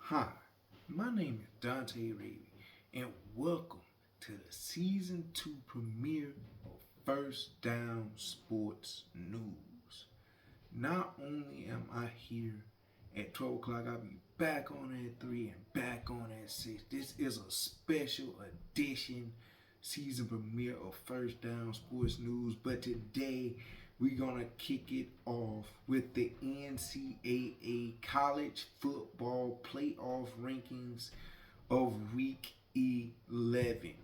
Hi, my name is Dante Ravy, and welcome to the Season 2 premiere of First Down Sports News. Not only am I here at 12 o'clock, I'll be back on at 3 and back on at 6. This is a special edition season premiere of First Down Sports News, but today we're going to kick it off with the NCAA College Football Playoff Rankings of Week 11.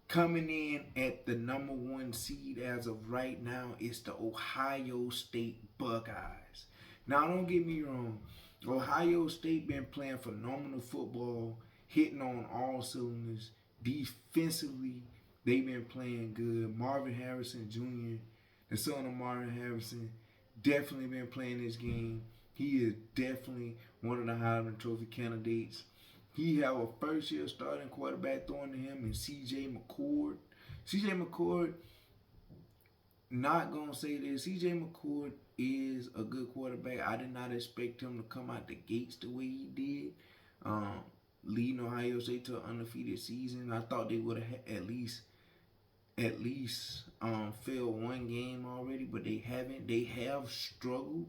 Coming in at the number one seed as of right now is the Ohio State Buckeyes. Now, don't get me wrong. Ohio State been playing phenomenal football, hitting on all cylinders. Defensively, they've been playing good. Marvin Harrison Jr., the son of Marvin Harrison, definitely been playing this game. He is definitely one of the Heisman Trophy candidates. He have a first-year starting quarterback throwing to him, and C.J. McCord. C.J. McCord, not gonna say this. C.J. McCord is a good quarterback. I did not expect him to come out the gates the way he did, leading Ohio State to an undefeated season. I thought they would have at least failed one game already, but they haven't. They have struggled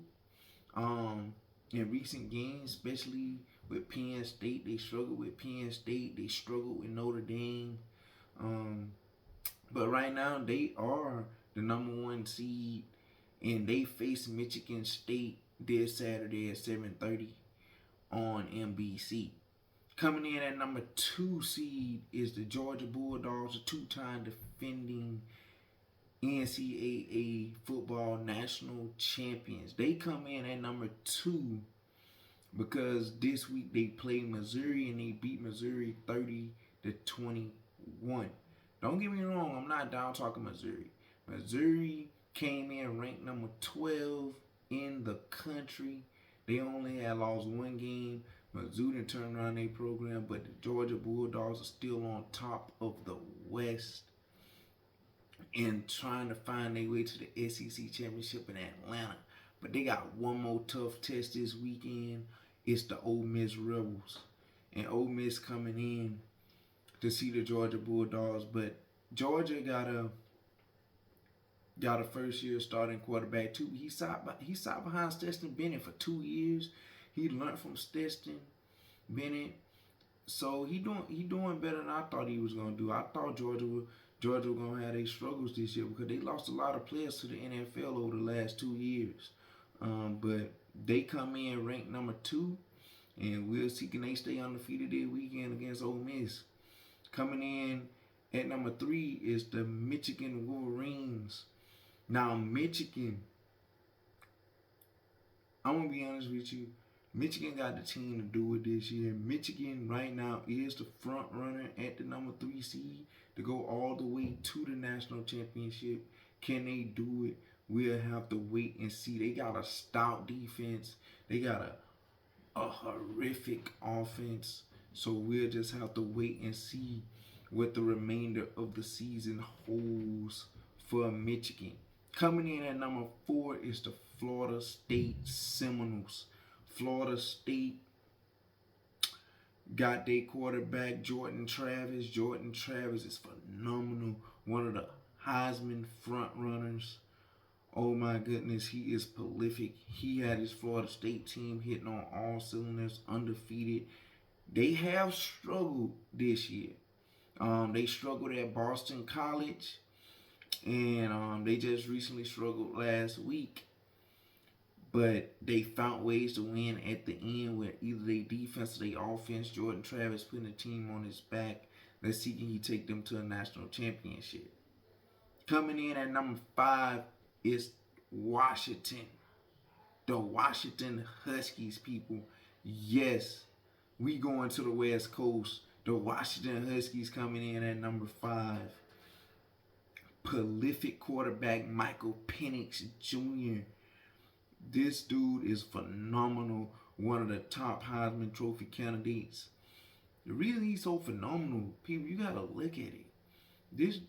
in recent games, especially with Penn State. They struggled with Penn State. They struggled with Notre Dame. But right now they are the number one seed, and they face Michigan State this Saturday at 7:30 on NBC. Coming in at number two seed is the Georgia Bulldogs, the two-time defending NCAA football national champions. They come in at number two because this week they played Missouri and they beat Missouri 30-21. Don't get me wrong, I'm not down talking Missouri. Missouri came in ranked number 12 in the country. They only had lost one game. Missouri turned around their program, but the Georgia Bulldogs are still on top of the West and trying to find their way to the SEC Championship in Atlanta. But they got one more tough test this weekend. It's the Ole Miss Rebels. And Ole Miss coming in to see the Georgia Bulldogs. But Georgia got a first-year starting quarterback too. He sat behind Stetson Bennett for 2 years. He learned from Stetson Bennett. So he doing better than I thought he was gonna do. I thought Georgia was gonna have their struggles this year because they lost a lot of players to the NFL over the last 2 years. But they come in ranked number two, and we'll see can they stay undefeated this weekend against Ole Miss. Coming in at number three is the Michigan Wolverines. Now Michigan, I'm gonna be honest with you. Michigan got the team to do it this year. Michigan right now is the front runner at the number three seed to go all the way to the national championship. Can they do it? We'll have to wait and see. They got a stout defense. They got a horrific offense. So we'll just have to wait and see what the remainder of the season holds for Michigan. Coming in at number four is the Florida State Seminoles. Florida State got their quarterback Jordan Travis. Jordan Travis is phenomenal. One of the Heisman front runners. Oh my goodness, he is prolific. He had his Florida State team hitting on all cylinders, undefeated. They have struggled this year. They struggled at Boston College, and they just recently struggled last week. But they found ways to win at the end with either their defense or their offense. Jordan Travis putting the team on his back. Let's see can he take them to a national championship. Coming in at number five is Washington. The Washington Huskies, people. Yes, we going to the West Coast. The Washington Huskies coming in at number five. Prolific quarterback Michael Penix Jr. This dude is phenomenal. One of the top Heisman Trophy candidates. The reason he's so phenomenal, people, you gotta look at it. This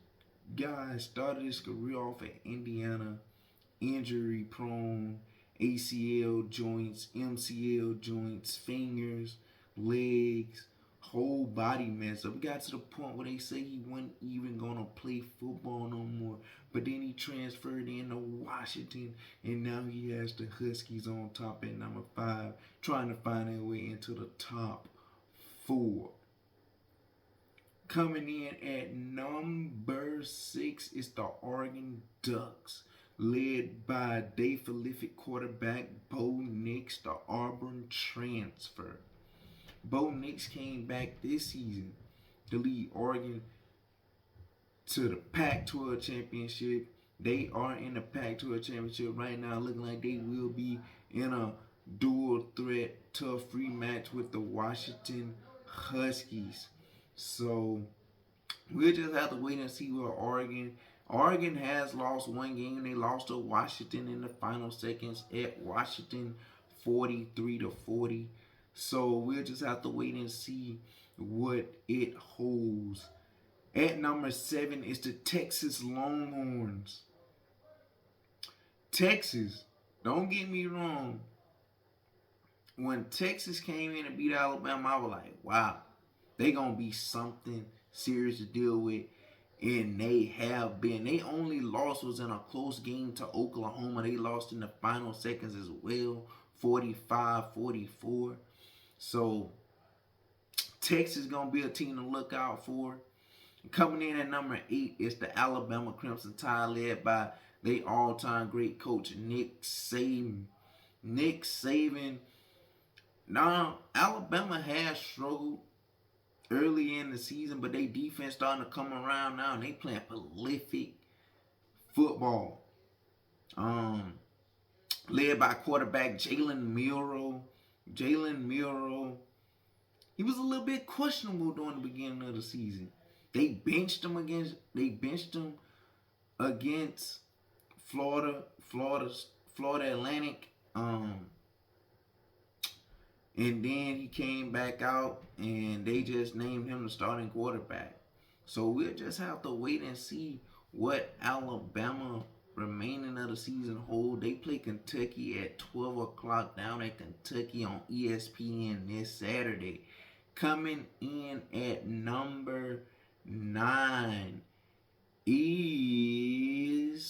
guy started his career off at Indiana, injury prone, ACL joints, MCL joints, fingers. legs, whole body messed up. It got to the point where they say he wasn't even gonna play football no more. But then he transferred into Washington, and now he has the Huskies on top at number 5, trying to find their way into the top 4. Coming in at number 6 is the Oregon Ducks, led by Dave Prolific quarterback Bo Nix, the Auburn transfer. Bo Nix came back this season to lead Oregon to the Pac-12 championship. They are in the Pac-12 championship right now, looking like they will be in a dual threat tough rematch with the Washington Huskies. So we'll just have to wait and see where Oregon has lost one game. They lost to Washington in the final seconds at Washington 43-40. So we'll just have to wait and see what it holds. At number 7 is the Texas Longhorns. Texas, don't get me wrong. When Texas came in and beat Alabama, I was like, wow, they going to be something serious to deal with. And they have been. They only loss was in a close game to Oklahoma. They lost in the final seconds as well, 45-44. So Texas going to be a team to look out for. Coming in at number 8 is the Alabama Crimson Tide, led by their all-time great coach, Nick Saban. Nick Saban. Now, Alabama has struggled early in the season, but their defense starting to come around now, and they playing prolific football. Led by quarterback Jalen Milroe. Jalen Milroe, he was a little bit questionable during the beginning of the season. They benched him against Florida Atlantic. And then he came back out and they just named him the starting quarterback. So we'll just have to wait and see what Alabama remaining of the season hold. They play Kentucky at 12 o'clock down at Kentucky on ESPN this Saturday. Coming in at number 9 is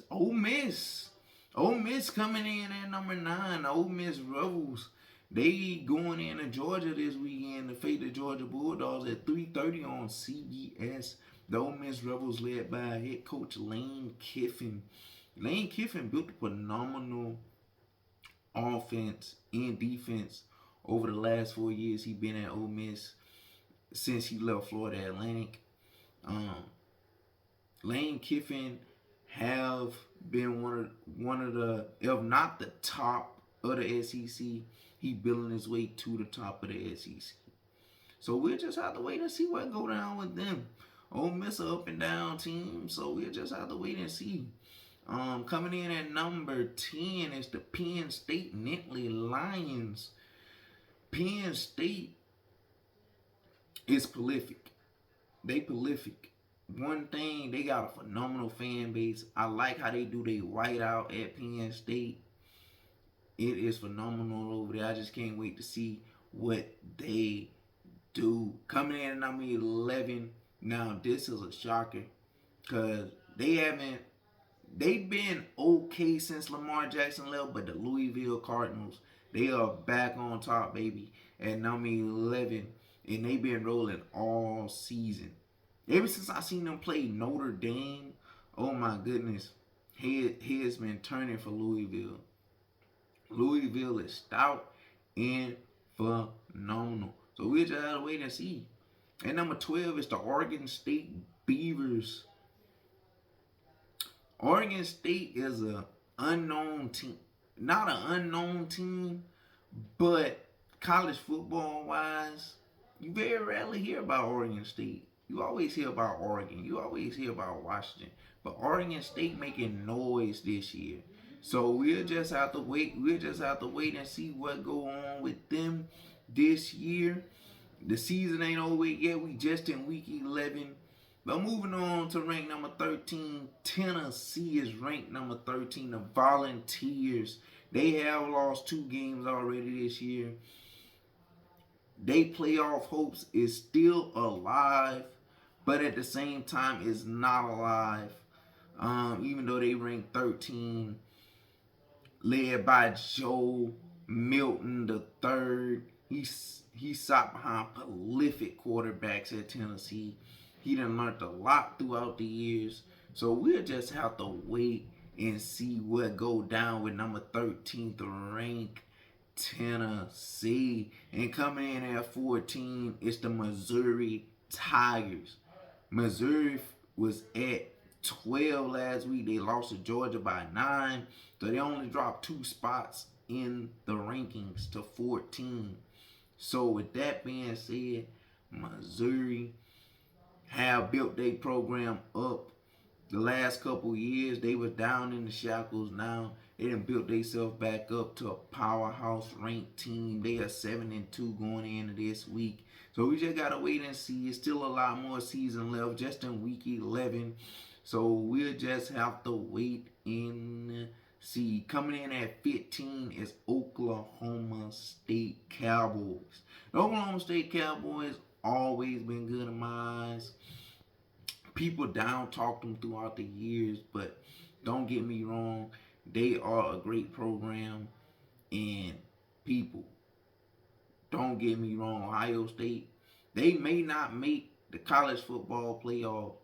Ole Miss. Ole Miss coming in at number 9. Ole Miss Rebels. They going into Georgia this weekend to face the Georgia Bulldogs at 3:30 on CBS. The Ole Miss Rebels led by head coach Lane Kiffin. Lane Kiffin built a phenomenal offense and defense over the last 4 years he's been at Ole Miss since he left Florida Atlantic. Lane Kiffin have been one of the, if not the top of the SEC, he building his way to the top of the SEC. So we'll just have to wait and see what go down with them. Ole Miss a up and down team, so we'll just have to wait and see. Coming in at number 10 is the Penn State Nittany Lions. Penn State is prolific. They prolific. One thing, they got a phenomenal fan base. I like how they do their whiteout at Penn State. It is phenomenal over there. I just can't wait to see what they do. Coming in at number 11. Now, this is a shocker because they've been okay since Lamar Jackson left, but the Louisville Cardinals, they are back on top, baby, at number 11, and they've been rolling all season. Ever since I seen them play Notre Dame, oh my goodness, head's been turning for Louisville. Louisville is stout and phenomenal. So we'll just have to wait and see. At number 12 is the Oregon State Beavers. Oregon State is an unknown team. Not an unknown team, but college football wise, you very rarely hear about Oregon State. You always hear about Oregon. You always hear about Washington. But Oregon State making noise this year. So we'll just have to wait. We'll just have to wait and see what go on with them this year. The season ain't over yet. We just in week 11. But moving on to rank number 13, Tennessee is ranked number 13. The Volunteers, they have lost 2 games already this year. they playoff hopes is still alive, but at the same time is not alive. Even though they ranked 13, led by Joe Milton the third. He sat behind prolific quarterbacks at Tennessee. He done learned a lot throughout the years. So we'll just have to wait and see what go down with number 13th ranked Tennessee. And coming in at 14, it's the Missouri Tigers. Missouri was at 12 last week. They lost to Georgia by 9. So they only dropped 2 spots in the rankings to 14. So with that being said, Missouri have built their program up. The last couple years, they were down in the shackles. Now they done built themselves back up to a powerhouse ranked team. They are 7-2 going into this week. So we just gotta wait and see. It's still a lot more season left, just in week 11. So we'll just have to wait and see. Coming in at 15 is Oklahoma State Cowboys. The Oklahoma State Cowboys always been good in my eyes. People down talked them throughout the years, but don't get me wrong, they are a great program. And people, don't get me wrong, Ohio State, they may not make the college football playoff,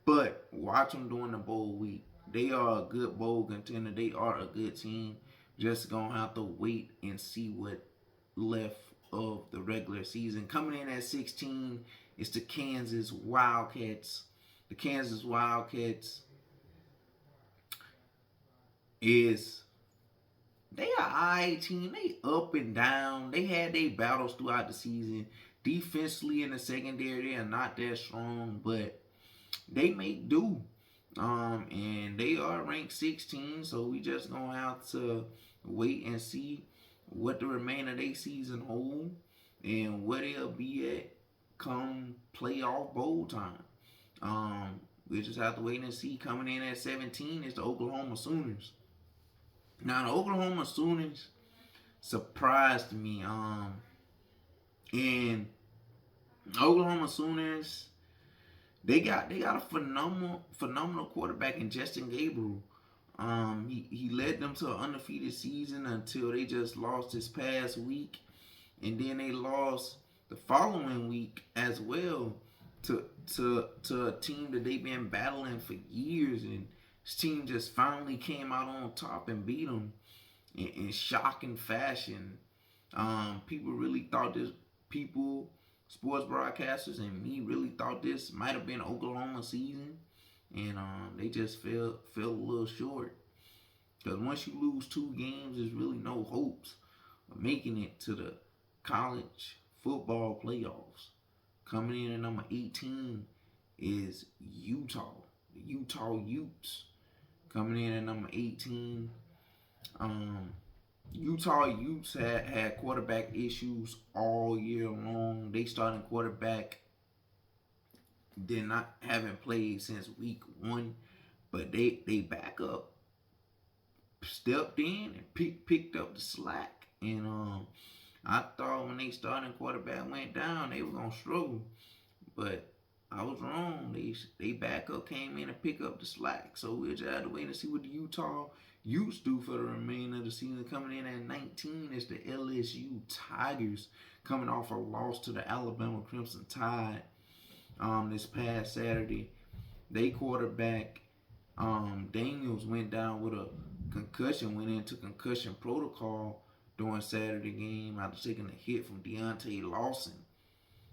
but watch them during the bowl week. They are a good bowl contender. They are a good team. Just gonna have to wait and see what left of the regular season. Coming in at 16 is the Kansas Wildcats. The Kansas Wildcats they are an team. They up and down. They had their battles throughout the season. Defensively in the secondary, they are not that strong, but they make do. And they are ranked 16, so we just gonna have to wait and see what the remainder of their season hold and where they'll be at come playoff bowl time. We just have to wait and see. Coming in at 17 is the Oklahoma Sooners. Now the Oklahoma Sooners surprised me. And Oklahoma Sooners, they got a phenomenal quarterback in Justin Gabriel. He led them to an undefeated season until they just lost this past week, and then they lost the following week as well to a team that they've been battling for years, and this team just finally came out on top and beat them in shocking fashion. People really thought this. Sports broadcasters and me really thought this might have been Oklahoma season, and they just fell a little short. Because once you lose 2 games, there's really no hopes of making it to the college football playoffs. Coming in at number 18 is Utah. The Utah Utes. Coming in at number 18. Utah Utes had quarterback issues all year long. They starting quarterback haven't played since week 1, but they back up stepped in and picked up the slack. And I thought when they starting quarterback went down, they were gonna struggle, but I was wrong. They back up came in and pick up the slack. So we'll just have to wait and see what the Utah Utes do for the remainder of the season. Coming in at 19 is the LSU Tigers, coming off a loss to the Alabama Crimson Tide this past Saturday. They quarterback Daniels went down with a concussion, went into concussion protocol during Saturday game after taking a hit from Deontay Lawson.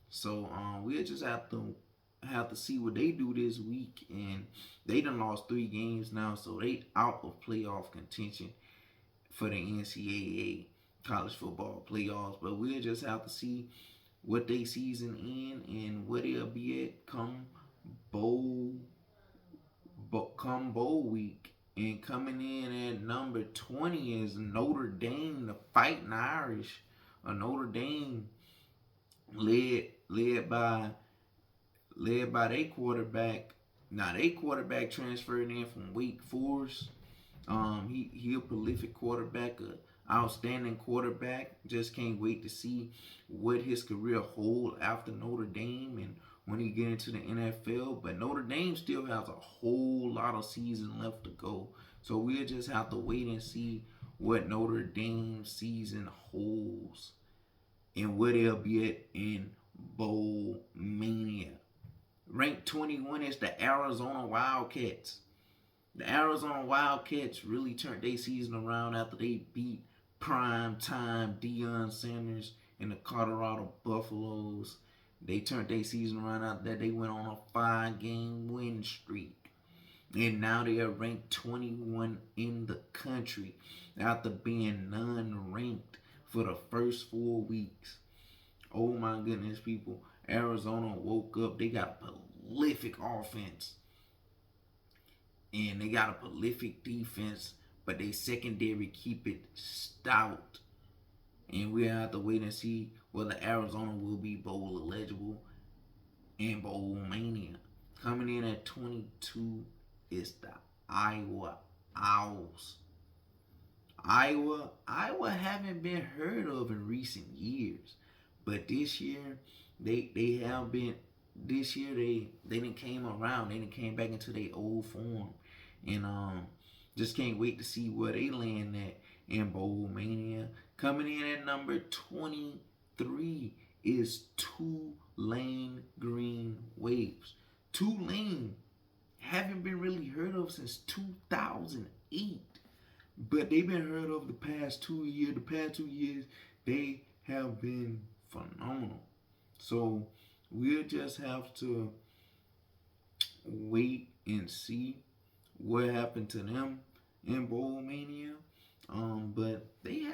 So we'll just have to see what they do this week, and they done lost 3 games now, so they out of playoff contention for the NCAA college football playoffs. But we'll just have to see what they season in and where they'll be at come bowl week. And coming in at number 20 is Notre Dame, the Fighting Irish. Notre Dame led by their quarterback. Now their quarterback transferred in from Wake Forest. He a prolific quarterback, outstanding quarterback. Just can't wait to see what his career hold after Notre Dame and when he get into the NFL. But Notre Dame still has a whole lot of season left to go. So we'll just have to wait and see what Notre Dame season holds and where they'll be at in Bowl Mania. Ranked 21 is the Arizona Wildcats. The Arizona Wildcats really turned their season around after they beat prime time Deion Sanders and the Colorado Buffaloes. They turned their season around after that. They went on a 5-game win streak. And now they are ranked 21 in the country after being non-ranked for the first 4 weeks. Oh my goodness, people. Arizona woke up. They got a prolific offense. And they got a prolific defense. But they secondary keep it stout. And we'll have to wait and see whether Arizona will be bowl eligible in Bowl Mania. Coming in at 22 is the Iowa Owls. Iowa haven't been heard of in recent years, but this year they have been. This year they didn't came around. They didn't came back into their old form, and just can't wait to see where they land at in Bowl Mania. Coming in at number 23 is Tulane Green Waves. Tulane haven't been really heard of since 2008. But they've been heard of the past 2 years. The past 2 years, they have been phenomenal. So we'll just have to wait and see what happened to them in Bowl Mania. But they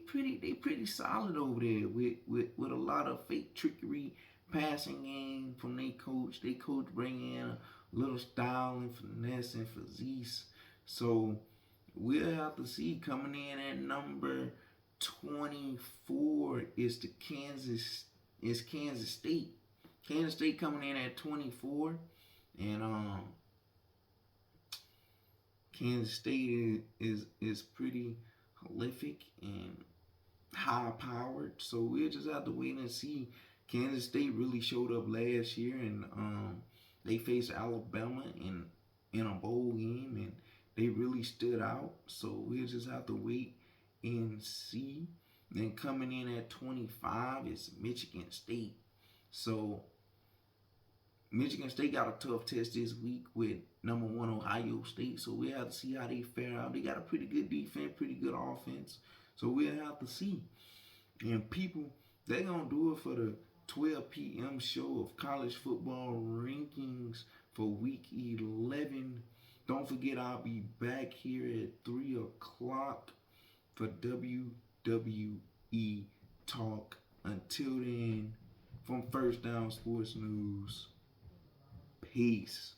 pretty solid over there with a lot of fake trickery, passing game from their coach. They coach bring in a little style and finesse and physique. So we'll have to see. Coming in at number 24 is Kansas State. Kansas State coming in at 24, and Kansas State is pretty prolific and high powered. So we'll just have to wait and see. Kansas State really showed up last year, and they faced Alabama in a bowl game, and they really stood out. So we'll just have to wait and see. Then coming in at 25 is Michigan State. So Michigan State got a tough test this week with number 1 Ohio State. So we'll have to see how they fare out. They got a pretty good defense, pretty good offense. So we'll have to see. And people, they're going to do it for the 12 p.m. show of college football rankings for week 11. Don't forget, I'll be back here at 3 o'clock for WWE Talk. Until then, from First Down Sports News, peace.